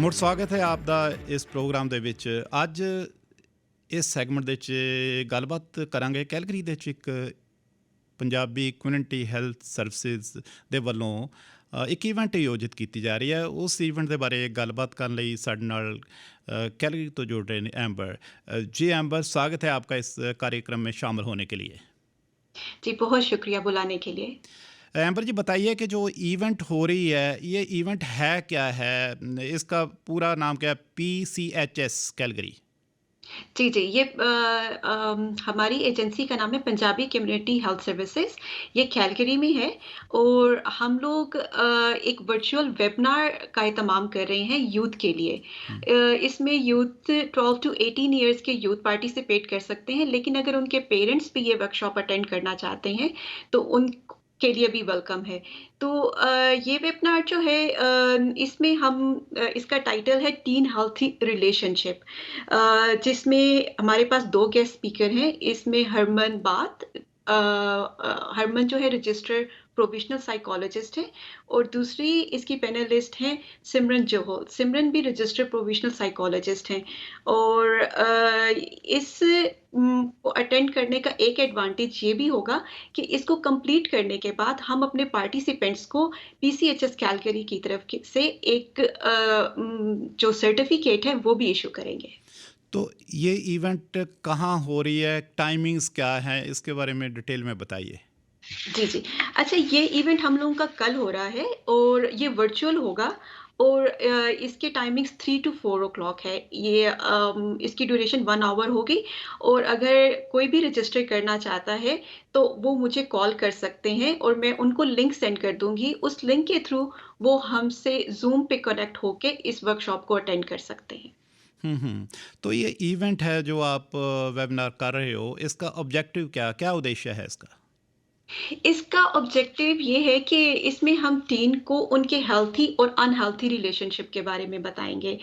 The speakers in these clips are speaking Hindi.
ਮੁੜ ਸਵਾਗਤ ਹੈ ਆਪ ਦਾ ਇਸ ਪ੍ਰੋਗਰਾਮ ਦੇ ਵਿੱਚ। ਅੱਜ ਇਸ ਸੈਗਮੈਂਟ ਦੇ ਵਿੱਚ ਗੱਲਬਾਤ ਕਰਾਂਗੇ ਕੈਲਗਰੀ ਦੇ ਵਿੱਚ ਇੱਕ ਪੰਜਾਬੀ ਕਮਿਊਨਿਟੀ ਹੈਲਥ ਸਰਵਿਸਿਜ਼ ਦੇ ਵੱਲੋਂ ਇੱਕ ਇਵੈਂਟ ਆਯੋਜਿਤ ਕੀਤੀ ਜਾ ਰਹੀ ਹੈ। ਉਸ ਇਵੈਂਟ ਦੇ ਬਾਰੇ ਗੱਲਬਾत ਕਰਨ ਲਈ ਸਾਡੇ ਨਾਲ कैलगरी तो जुड़ रहे हैं एम्बर। जी एम्बर, स्वागत है आपका इस कार्यक्रम में शामिल होने के लिए। जी, बहुत शुक्रिया बुलाने के लिए। एम्बर जी, बताइए कि जो इवेंट हो रही है, ये इवेंट है क्या है? इसका पूरा नाम क्या है? PCHS Calgary. जी, जी, ये हमारी एजेंसी का नाम है पंजाबी कम्युनिटी हेल्थ सर्विसेज़। ये कैलगरी में है और हम लोग एक वर्चुअल वेबिनार का एहतमाम कर रहे हैं यूथ के लिए। हुँ, इसमें यूथ 12 टू 18 इयर्स के यूथ पार्टिसिपेट कर सकते हैं, लेकिन अगर उनके पेरेंट्स भी ये वर्कशॉप अटेंड करना चाहते हैं, तो उनके लिए भी वेलकम है। तो ये वेबिनार जो है इसमें हम इसका टाइटल है टीन हेल्थी रिलेशनशिप, जिसमें हमारे पास 2 गेस्ट स्पीकर हैं। इसमें हरमन जो है रजिस्टर्ड प्रोविज़नल साइकोलॉजिस्ट है और दूसरी इसकी पैनलिस्ट हैं सिमरन जोहल। सिमरन भी रजिस्टर्ड प्रोविज़नल साइकोलॉजिस्ट हैं और इस को अटेंड करने का एक एडवांटेज ये भी होगा कि इसको कंप्लीट करने के बाद हम अपने पार्टिसिपेंट्स को पीसीएचएस कैलगरी की तरफ से एक जो सर्टिफिकेट है वो भी इश्यू करेंगे। तो ये इवेंट कहाँ हो रही है? टाइमिंग्स क्या हैं? इसके बारे में डिटेल में बताइए। जी, जी। अच्छा, ये इवेंट हम लोगों का कल हो रहा है और ये वर्चुअल होगा और इसके टाइमिंग्स 3 टू 4 ओ क्लॉक है। ये इसकी ड्यूरेशन 1 आवर होगी और अगर कोई भी रजिस्टर करना चाहता है, तो वो मुझे कॉल कर सकते हैं और मैं उनको लिंक सेंड कर दूँगी। उस लिंक के थ्रू वो हमसे ज़ूम पे कनेक्ट होके इस वर्कशॉप को अटेंड कर सकते हैं। हुँ, हुँ। तो ये इवेंट है जो आप वेबिनार कर रहे हो, इसका ऑब्जेक्टिव क्या उद्देश्य है इसका? इसका ऑब्जेक्टिव ये है कि इसमें हम टीन को उनके हेल्थी और अनहेल्थी रिलेशनशिप के बारे में बताएँगे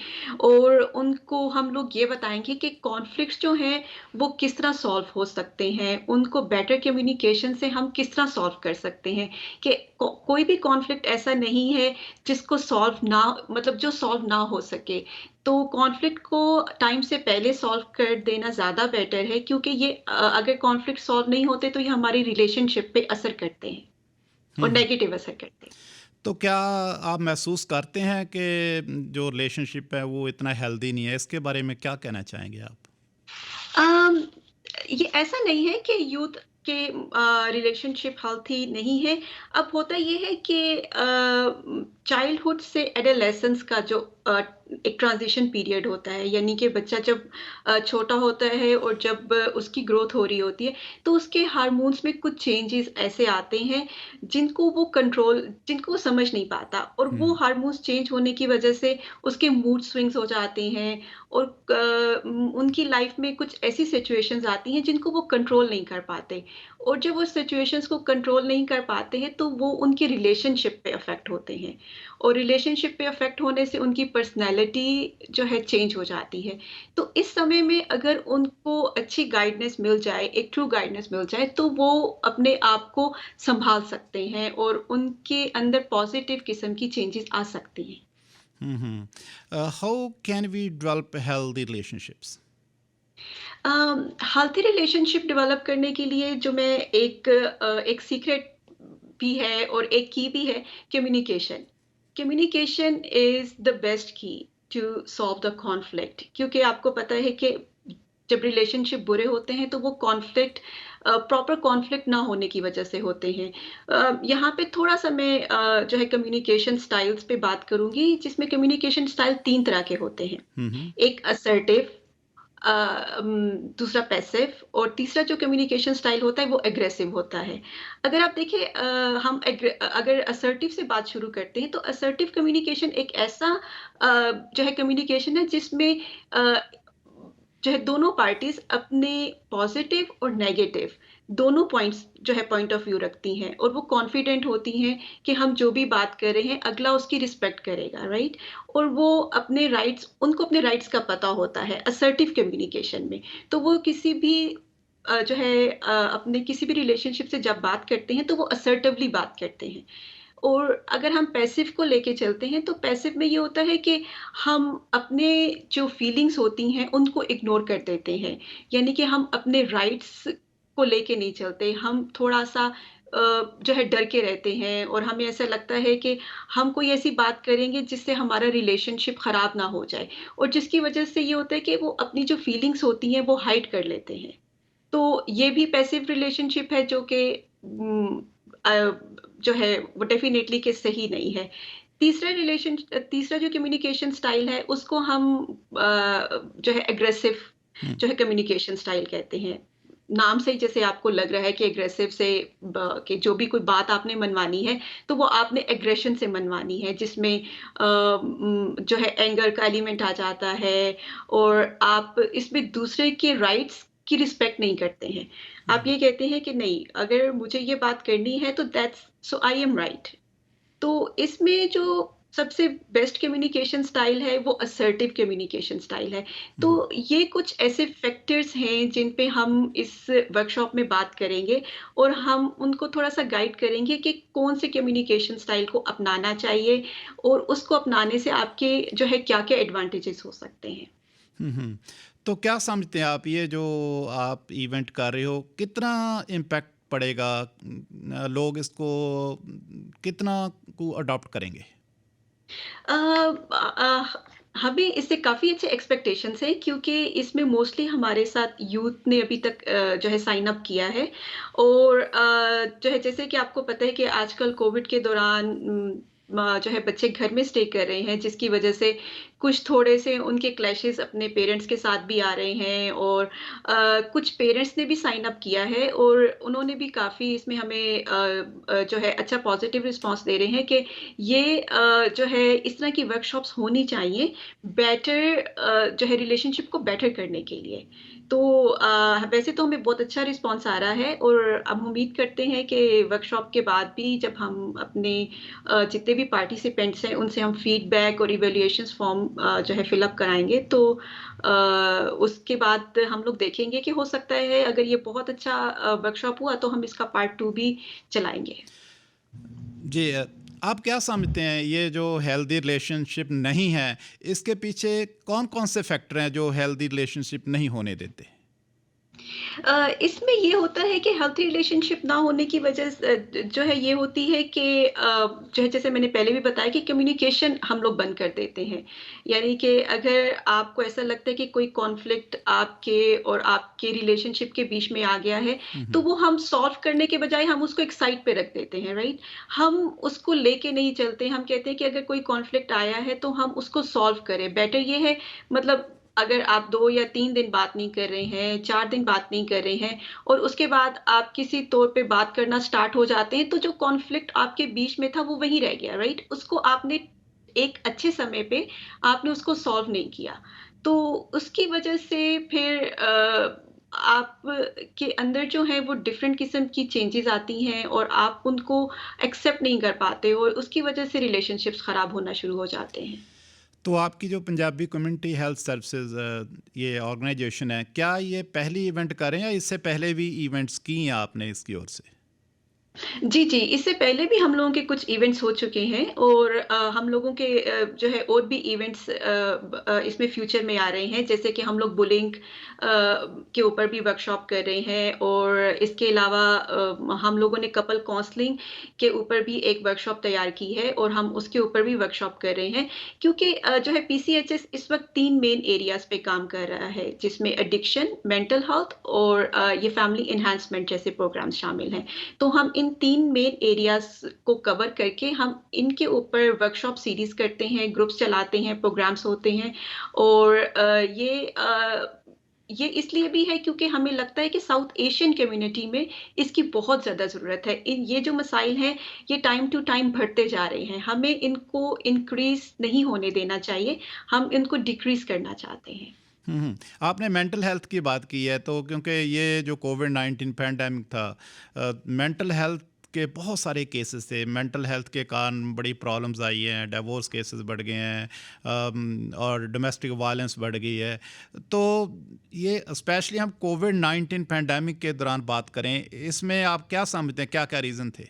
और उनको हम लोग ये बताएँगे कि कॉन्फ्लिक्ट्स जो हैं, वो किस तरह सॉल्व हो सकते हैं। उनको बेटर कम्युनिकेशन से हम किस तरह सॉल्व कर सकते हैं कि कोई भी कॉन्फ्लिक्ट ऐसा नहीं है जिसको सॉल्व ना मतलब जो सॉल्व ना हो सके। तो कॉन्फ्लिक्ट को टाइम से पहले सॉल्व कर देना ज़्यादा बेटर है क्योंकि ये अगर कॉन्फ्लिक्ट सॉल्व नहीं होते तो ये हमारी रिलेशनशिप पे असर करते हैं हुँ, और हुँ। नेगेटिव असर करते हैं। तो क्या आप महसूस करते हैं कि जो रिलेशनशिप है वो इतना हेल्दी नहीं है? इसके बारे में क्या कहना चाहेंगे आप? अम, ये ऐसा नहीं है कि यूथ के रिलेशनशिप हेल्थी नहीं है। अब होता ये है कि चाइल्डहुड से एडोलेसेंस का जो एक ट्रांज़िशन पीरियड होता है, यानी कि बच्चा जब छोटा होता है और जब उसकी ग्रोथ हो रही होती है, तो उसके हार्मोन्स में कुछ चेंजेज़ ऐसे आते हैं, जिनको वो समझ नहीं पाता और वो हुँ, हार्मोन्स चेंज होने की वज़ह से उसके मूड स्विंग्स हो जाते हैं और उनकी लाइफ में कुछ ऐसी सिचुएशंस आती हैं जिनको वो कंट्रोल नहीं कर पाते और जब वो सिचुएशंस को कंट्रोल नहीं कर पाते हैं तो वो उनकी रिलेशनशिप पे अफेक्ट होते हैं और रिलेशनशिप पे अफेक्ट होने से उनकी पर्सनैलिटी जो है चेंज हो जाती है। तो इस समय में अगर उनको अच्छी गाइडेंस मिल जाए, एक ट्रू गाइडेंस मिल जाए तो वो अपने आप को सँभाल सकते हैं और उनके अंदर पॉज़िटिव किस्म की चेंजेज़ आ सकती हैं। हुँ, हुँ। How can we develop healthy relationships? Healthy relationship develop करने के लिए जो मैं एक सीक्रेट भी है और एक की भी है communication. Communication is the best की टू सॉल्व द कॉन्फ्लिक्ट क्योंकि आपको पता है कि जब रिलेशनशिप बुरे होते हैं तो वो कॉन्फ्लिक्ट प्रॉपर कॉन्फ्लिक्ट ना होने की वजह से होते हैं। यहाँ पे थोड़ा-सा मैं जो है कम्युनिकेशन स्टाइल्स पे बात करूँगी जिसमें कम्युनिकेशन स्टाइल 3 तरह के होते हैं। हुँ, हुँ। एक असर्टिव अ, दूसरा पैसिव और तीसरा जो कम्युनिकेशन स्टाइल होता है वो एग्रेसिव होता है। अगर आप देखें अगर असर्टिव से बात शुरू करते हैं तो असर्टिव कम्युनिकेशन एक ऐसा जो है कम्युनिकेशन है जिसमें अ, जो है दोनों पार्टीज़ अपने पॉज़िटिव और नेगेटिव दोनों पॉइंट्स जो है पॉइंट ऑफ व्यू रखती हैं और वो कॉन्फिडेंट होती हैं कि हम जो भी बात कर रहे हैं अगला उसकी रिस्पेक्ट करेगा, राइट? और वो उनको अपने राइट्स का पता होता है असर्टिव कम्युनिकेशन में। तो वो किसी भी जो है अपने किसी भी रिलेशनशिप से जब बात करते हैं तो वो असर्टिवली बात करते हैं। और अगर हम पैसिव को लेके चलते हैं, तो पैसिव में ये होता है कि हम अपने जो फीलिंग्स होती हैं, उनको इग्नोर कर देते हैं। यानी कि हम अपने राइट्स को लेके नहीं चलते, हम थोड़ा-सा जो है डर के रहते हैं और हमें ऐसा लगता है कि हम कोई ऐसी बात करेंगे जिससे हमारा रिलेशनशिप खराब ना हो जाए और जिसकी वजह से ये होता है कि वो अपनी जो फीलिंग्स होती हैं, वो हाइड कर लेते हैं। तो ये भी पैसिव रिलेशनशिप है जो कि जो है वो डेफ़िनेटली कि सही नहीं है। तीसरा जो कम्युनिकेशन स्टाइल है उसको हम जो है एग्रेसिव हुँ, जो है कम्युनिकेशन स्टाइल कहते हैं। नाम से ही जैसे आपको लग रहा है कि एग्रेसिव से कि जो भी कोई बात आपने मनवानी है, तो वो आपने एग्रेशन से मनवानी है जिसमें जो है एंगर का एलिमेंट आ जाता है और आप इसमें दूसरे के राइट्स की रिस्पेक्ट नहीं करते हैं। आप हुँ। ये कहते हैं कि नहीं, अगर मुझे ये बात करनी है तो that's so I am right. तो इसमें जो सबसे बेस्ट कम्युनिकेशन स्टाइल है वो असर्टिव कम्युनिकेशन स्टाइल है। तो हुँ, ये कुछ ऐसे फैक्टर्स हैं जिन पे हम इस वर्कशॉप में बात करेंगे और हम उनको थोड़ा-सा गाइड करेंगे कि कौन से कम्युनिकेशन स्टाइल को अपनाना चाहिए और उसको अपनाने से आपके जो है क्या-क्या एडवांटेजेस हो सकते हैं। हुँ, हुँ। तो क्या समझते हैं आप ये जो आप इवेंट कर रहे हो, कितना इम्पैक्ट पड़ेगा? लोग इसको कितना को अडॉप्ट करेंगे? अ, हमें इससे काफ़ी अच्छे एक्सपेक्टेशंस हैं क्योंकि इसमें मोस्टली हमारे साथ यूथ ने अभी तक जो है साइन अप किया है और जो है जैसे कि आपको पता है कि आजकल कोविड के दौरान जो है बच्चे घर में स्टे कर रहे हैं जिसकी वजह से कुछ थोड़े से उनके क्लैशेस अपने पेरेंट्स के साथ भी आ रहे हैं और कुछ पेरेंट्स ने भी साइन अप किया है और उन्होंने भी काफ़ी इसमें हमें जो है अच्छा पॉजिटिव रिस्पॉन्स दे रहे हैं कि ये जो है इस तरह की वर्कशॉप्स होनी चाहिए बेटर जो है रिलेशनशिप को बेटर करने के लिए। तो वैसे तो हमें बहुत अच्छा रिस्पॉन्स आ रहा है और हम उम्मीद करते हैं कि वर्कशॉप के बाद भी जब हम अपने जितने भी पार्टिसिपेंट्स हैं उनसे हम फीडबैक और इवैल्यूएशंस फॉर्म जो है फिल अप कराएँगे तो उसके बाद हम लोग देखेंगे कि हो सकता है अगर ये बहुत अच्छा वर्कशॉप हुआ तो हम इसका पार्ट 2 भी चलाएँगे। जी आप क्या समझते हैं ये जो हेल्दी रिलेशनशिप नहीं है, इसके पीछे कौन-कौन से फैक्टर हैं जो हेल्दी रिलेशनशिप नहीं होने देते? इसमें ये होता है कि हेल्थी रिलेशनशिप ना होने की वजह जो है ये होती है कि जो है जैसे मैंने पहले भी बताया कि कम्युनिकेशन हम लोग बंद कर देते हैं। यानी कि अगर आपको ऐसा लगता है कि कोई कॉन्फ्लिक्ट आपके और आपके रिलेशनशिप के बीच में आ गया है, हुँ, तो हुँ। वो हम सॉल्व करने के बजाय हम उसको एक साइड पे रख देते हैं, राइट? हम उसको लेके नहीं चलते, हम कहते हैं कि अगर कोई कॉन्फ्लिक्ट आया है तो हम उसको सॉल्व करें। बेटर ये है मतलब अगर आप 2 या 3 दिन बात नहीं कर रहे हैं, 4 दिन बात नहीं कर रहे हैं और उसके बाद आप किसी तौर पे बात करना स्टार्ट हो जाते हैं, तो जो कॉन्फ्लिक्ट आपके बीच में था, वो वहीं रह गया, राइट? उसको आपने एक अच्छे समय पे आपने उसको सॉल्व नहीं किया। तो उसकी वजह से फिर आप के अंदर जो है वो डिफरेंट किस्म की चेंजेज़ आती हैं और आप उनको एक्सेप्ट नहीं कर पाते और उसकी वजह से रिलेशनशिप्स खराब होना शुरू हो जाते हैं। तो आपकी जो पंजाबी कम्युनिटी हेल्थ सर्विसेज ये ऑर्गेनाइजेशन है, क्या ये पहली इवेंट कर रहे हैं या इससे पहले भी इवेंट्स की हैं आपने इसकी ओर से? जी, जी। इससे पहले भी हम लोगों के कुछ इवेंट्स हो चुके हैं और हम लोगों के जो है और भी इवेंट्स इसमें फ्यूचर में आ रहे हैं। जैसे कि हम लोग बुलिंग के ऊपर भी वर्कशॉप कर रहे हैं और इसके अलावा हम लोगों ने कपल काउंसलिंग के ऊपर भी एक वर्कशॉप तैयार की है और हम उसके ऊपर भी वर्कशॉप कर रहे हैं। क्योंकि जो है पीसीएचएस इस वक़्त 3 मेन एरियाज़ पे काम कर रहा है, जिसमें एडिक्शन, मेंटल हेल्थ और ये फैमिली एनहांसमेंट जैसे प्रोग्राम्स शामिल हैं। तो हम इन 3 मेन एरियाज़ को कवर करके हम इनके ऊपर वर्कशॉप सीरीज़ करते हैं, ग्रुप्स चलाते हैं, प्रोग्राम्स होते हैं और ये इसलिए भी है क्योंकि हमें लगता है कि साउथ एशियन कम्युनिटी में इसकी बहुत ज़्यादा ज़रूरत है। इन ये जो मसाइल हैं, ये टाइम टू टाइम बढ़ते जा रहे हैं। हमें इनको इंक्रीज़ नहीं होने देना चाहिए, हम इनको डिक्रीज़ करना चाहते हैं। हुँ, हुँ। आपने मेंटल हेल्थ की बात की है तो क्योंकि ये जो कोविड-19 पैंडेमिक था मेंटल हेल्थ के बहुत सारे केसेस थे। मेंटल हेल्थ के कारण बड़ी प्रॉब्लम्स आई हैं, डिवोर्स केसेस बढ़ गए हैं और डोमेस्टिक वायलेंस बढ़ गई है। तो ये स्पेशली हम कोविड-19 पैंडेमिक के दौरान बात करें, इसमें आप क्या समझते हैं, क्या-क्या रीज़न थे?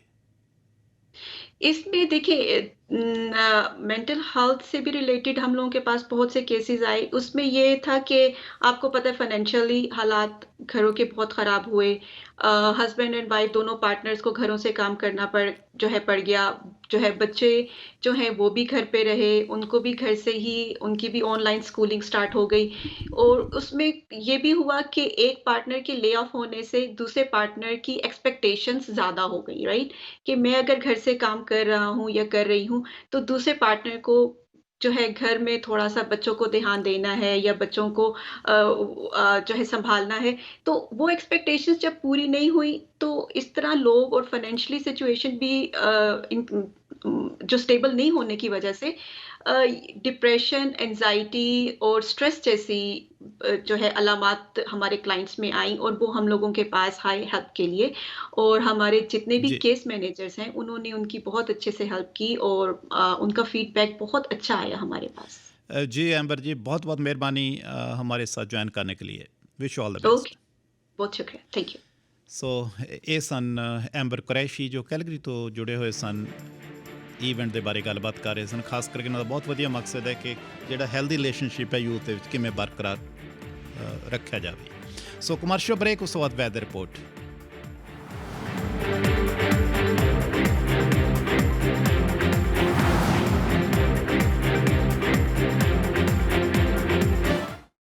इसमें देखिए मेंटल हेल्थ से भी रिलेटेड हम लोगों के पास बहुत से केसेस आए। उसमें ये था कि आपको पता है फाइनेंशियली हालात घरों के बहुत ख़राब हुए। हस्बैंड एंड वाइफ दोनों पार्टनर्स को घरों से काम करना पड़ गया। जो है बच्चे जो हैं वो भी घर पे रहे, उनको भी घर से ही उनकी भी ऑनलाइन स्कूलिंग स्टार्ट हो गई। और उसमें ये भी हुआ कि एक पार्टनर के ले ऑफ होने से दूसरे पार्टनर की एक्सपेक्टेशंस ज़्यादा हो गई, राइट? कि मैं अगर घर से काम कर रहा हूँ या कर रही हूँ, तो दूसरे पार्टनर को जो है घर में थोड़ा-सा बच्चों को ध्यान देना है या बच्चों को जो है सँभालना है। तो वो एक्सपेक्टेशंस जब पूरी नहीं हुई, तो इस तरह लोग और फाइनेंशियली सिचुएशन भी जो स्टेबल नहीं होने की वजह से डिप्रेशन, एंग्ज़ायटी और स्ट्रेस जैसी जो है अलामात हमारे क्लाइंट्स में आई और वो हम लोगों के पास आए हेल्प के लिए। और हमारे जितने भी जी। केस मैनेजर्स हैं, उन्होंने उनकी बहुत अच्छे से हेल्प की और उनका फीडबैक बहुत अच्छा आया हमारे पास। जी एम्बर जी, बहुत-बहुत मेहरबानी हमारे साथ जॉइन करने के लिए। Wish you all the okay, best. बहुत शुक्रिया। Thank you. ਸੋ ਇਹ ਸਨ ਐਂਬਰ ਕੁਰੈਸ਼ੀ ਜੋ ਕੈਲਗਰੀ ਤੋਂ ਜੁੜੇ ਹੋਏ ਸਨ, ਈਵੈਂਟ ਦੇ ਬਾਰੇ ਗੱਲਬਾਤ ਕਰ ਰਹੇ ਸਨ। ਖਾਸ ਕਰਕੇ ਇਹਨਾਂ ਦਾ ਬਹੁਤ ਵਧੀਆ ਮਕਸਦ ਹੈ ਕਿ ਜਿਹੜਾ ਹੈਲਦੀ ਰਿਲੇਸ਼ਨਸ਼ਿਪ ਹੈ ਯੂਥ ਦੇ ਵਿੱਚ ਕਿਵੇਂ ਬਰਕਰਾਰ ਰੱਖਿਆ ਜਾਵੇ। ਸੋ ਕਮਰਸ਼ੀਅਲ ਬ੍ਰੇਕ, ਉਸ ਤੋਂ ਬਾਅਦ ਵੈਦਰ ਰਿਪੋਰਟ।